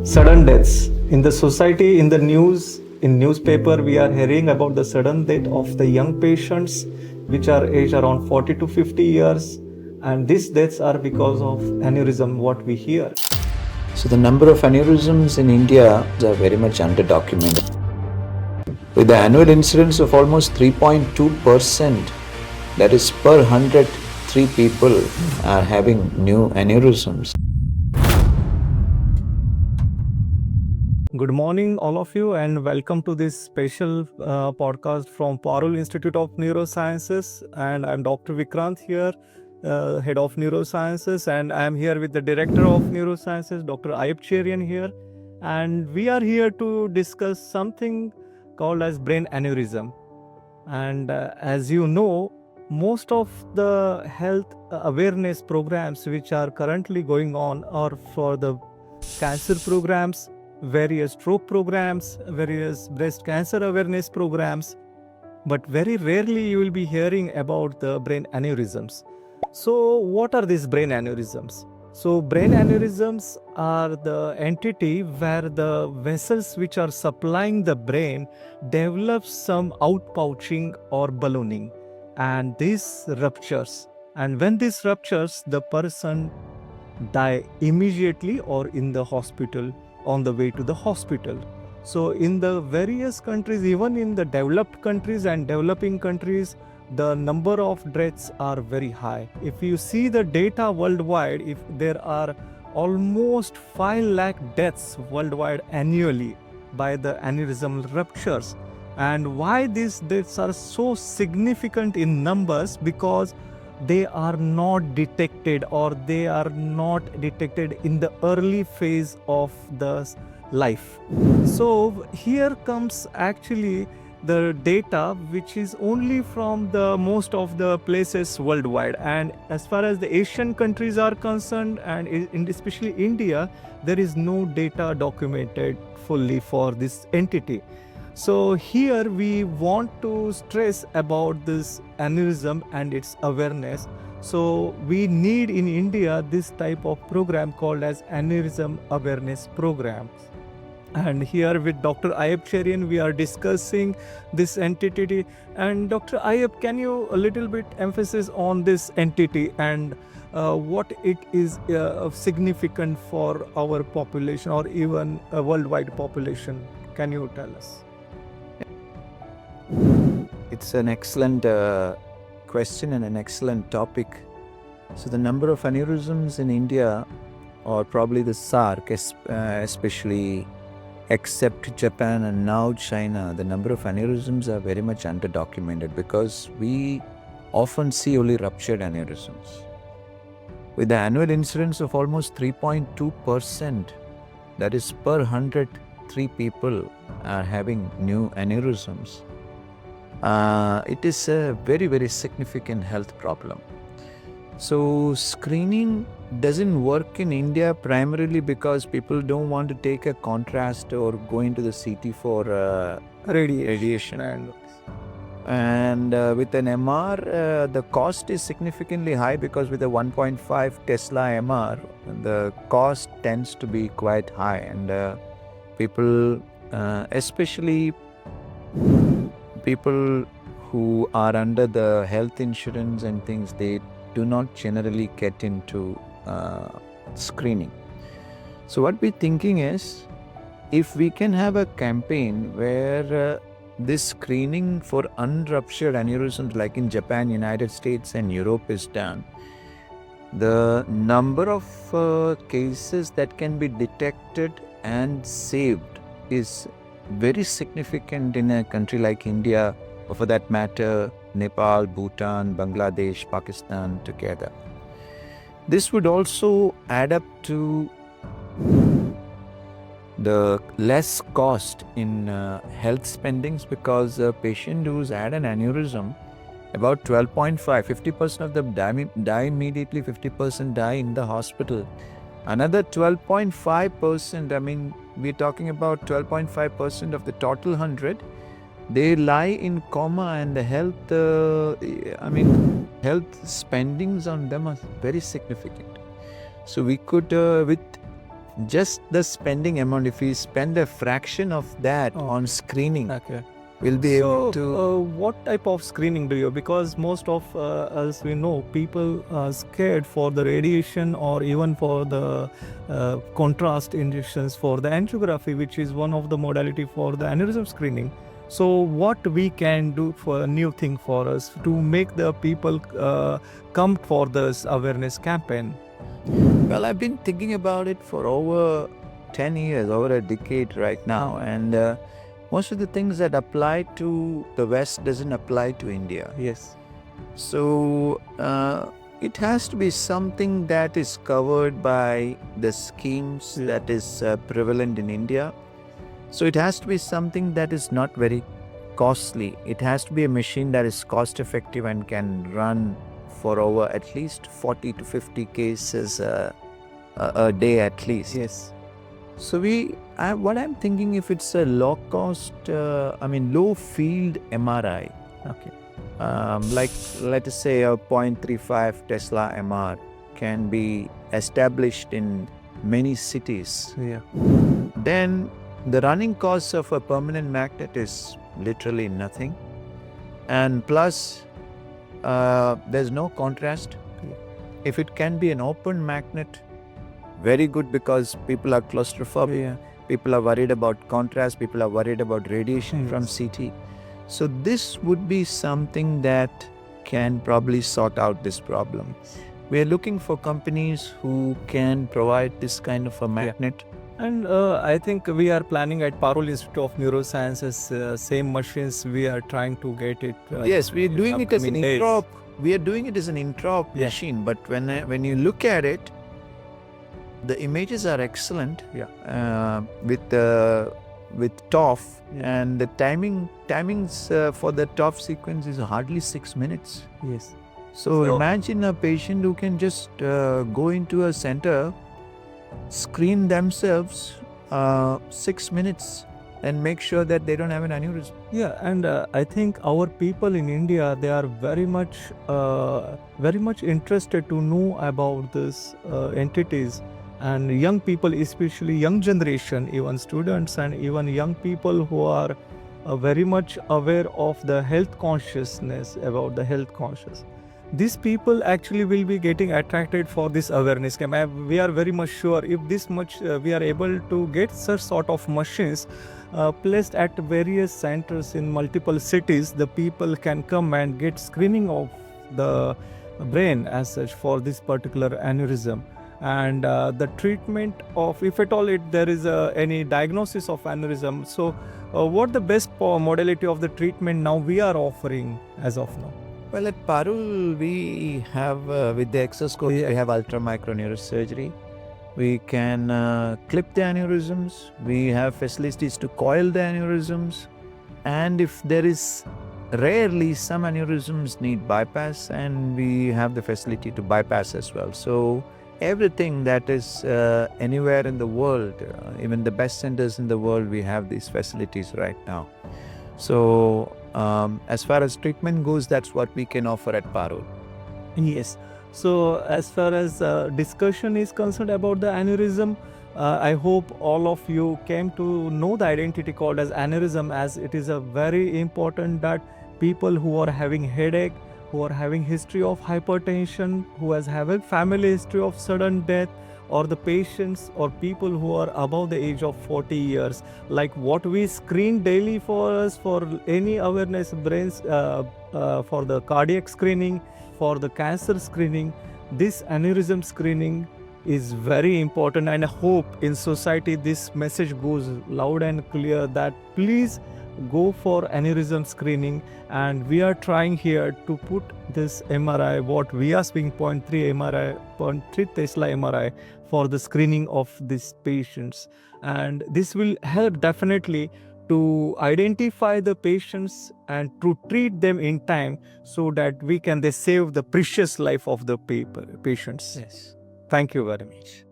Sudden deaths in the society, in the news, in newspaper we are hearing about the sudden death of the young patients which are aged around 40 to 50 years, and these deaths are because of aneurysm, what we hear. So the number of aneurysms in India are very much underdocumented, with the annual incidence of almost 3.2%, that is per 103 people are having new aneurysms. Good morning, all of you, and welcome to this special podcast from Parul Institute of Neurosciences. And I'm Dr. Vikrant here, Head of Neurosciences, and I'm here with the Director of Neurosciences, Dr. Iype Cherian here. And we are here to discuss something called as brain aneurysm. And as you know, most of the health awareness programs which are currently going on are for the cancer programs, various stroke programs, various breast cancer awareness programs, but very rarely you will be hearing about the brain aneurysms. So what are these brain aneurysms? So brain aneurysms are the entity where the vessels which are supplying the brain develop some outpouching or ballooning, and this ruptures. And when this ruptures, the person die immediately or in the hospital, on the way to the hospital. So in the various countries, even in the developed countries and developing countries, the number of deaths are very high. If you see the data worldwide, if there are almost 5 lakh deaths worldwide annually by the aneurysmal ruptures. And why these deaths are so significant in numbers? Because they are not detected, or they are not detected in the early phase of the life. So here comes actually the data which is only from the most of the places worldwide, and as far as the Asian countries are concerned, and especially India, there is no data documented fully for this entity. So here we want to stress about this aneurysm and its awareness. So we need in India this type of program called as Aneurysm Awareness Programs. And here with Dr. Iype Cherian, we are discussing this entity. And Dr. Iype, can you a little bit emphasis on this entity and what it is significant for our population or even a worldwide population? Can you tell us? It's an excellent question and an excellent topic. So the number of aneurysms in India, or probably the SARC, especially except Japan and now China, the number of aneurysms are very much underdocumented because we often see only ruptured aneurysms. With the annual incidence of almost 3.2%, that is per 103 people are having new aneurysms. It is a very, very significant health problem. So screening doesn't work in India primarily because people don't want to take a contrast or go into the CT for radiation. And with an MR, the cost is significantly high because with a 1.5 Tesla MR, the cost tends to be quite high, and people, especially people who are under the health insurance and things, they do not generally get into screening. So what we're thinking is, if we can have a campaign where this screening for unruptured aneurysms, like in Japan, United States and Europe, is done, the number of cases that can be detected and saved is very significant in a country like India, or for that matter, Nepal, Bhutan, Bangladesh, Pakistan together. This would also add up to the less cost in health spendings, because a patient who's had an aneurysm, about 12.5, 50% of them die immediately, 50% die in the hospital. Another 12.5%, I mean, we're talking about 12.5% of the total 100, they lie in coma, and the health, health spendings on them are very significant. So we could, with just the spending amount, if we spend a fraction of that on screening, Okay. we'll be able to. What type of screening do you? Because most of us, we know, people are scared for the radiation or even for the contrast injections for the angiography, which is one of the modality for the aneurysm screening. So what we can do for a new thing for us to make the people come for this awareness campaign? Well, I've been thinking about it for over 10 years, over a decade right now, and most of the things that apply to the West doesn't apply to India. Yes. So it has to be something that is covered by the schemes that is prevalent in India. So it has to be something that is not very costly. It has to be a machine that is cost effective and can run for over at least 40 to 50 cases a day at least. Yes. So what I'm thinking, if it's a low cost, low field MRI, Okay. like let us say a 0.35 Tesla MR can be established in many cities, Yeah. then the running cost of a permanent magnet is literally nothing. And plus, there's no contrast. Yeah. If it can be an open magnet, very good, because people are claustrophobic. Yeah. People are worried about contrast. People are worried about radiation from CT. So this would be something that can probably sort out this problem. We are looking for companies who can provide this kind of a magnet. And I think we are planning at Parul Institute of Neurosciences, same machines we are trying to get it. Yes, we are doing it as an upcoming days. intraop. We are doing it as an intraop machine. But when you look at it, the images are excellent. With TOF, and the timings for the TOF sequence is hardly 6 minutes. Yes. So imagine a patient who can just go into a center, screen themselves 6 minutes, and make sure that they don't have an aneurysm. Yeah, and I think our people in India, they are very much interested to know about these entities. And young people, especially young generation, even students and even young people who are very much aware of the health consciousness, about the health conscious. These people actually will be getting attracted for this awareness campaign. We are very much sure if this much we are able to get such sort of machines placed at various centers in multiple cities, the people can come and get screening of the brain as such for this particular aneurysm. And the treatment of, if at all there is any diagnosis of aneurysm, so what the best modality of the treatment now we are offering as of now? Well, at Parul, we have, with the exoscope, we have ultramicroneurosurgery. We can clip the aneurysms. We have facilities to coil the aneurysms. And if there is, rarely some aneurysms need bypass, and we have the facility to bypass as well. So everything that is anywhere in the world, even the best centers in the world, we have these facilities right now. So as far as treatment goes, that's what we can offer at Parul. Yes. So as far as discussion is concerned about the aneurysm, I hope all of you came to know the identity called as aneurysm, as it is a very important that people who are having headache, who are having history of hypertension, who has have a family history of sudden death, or the patients or people who are above the age of 40 years, like what we screen daily for us for any awareness brains, for the cardiac screening, for the cancer screening, this aneurysm screening is very important. And I hope in society this message goes loud and clear that please go for aneurysm screening. And we are trying here to put this MRI, what we are speaking 0.3 MRI, 0.3 Tesla MRI for the screening of these patients. And this will help definitely to identify the patients and to treat them in time so that they save the precious life of the patients. Yes. Thank you very much.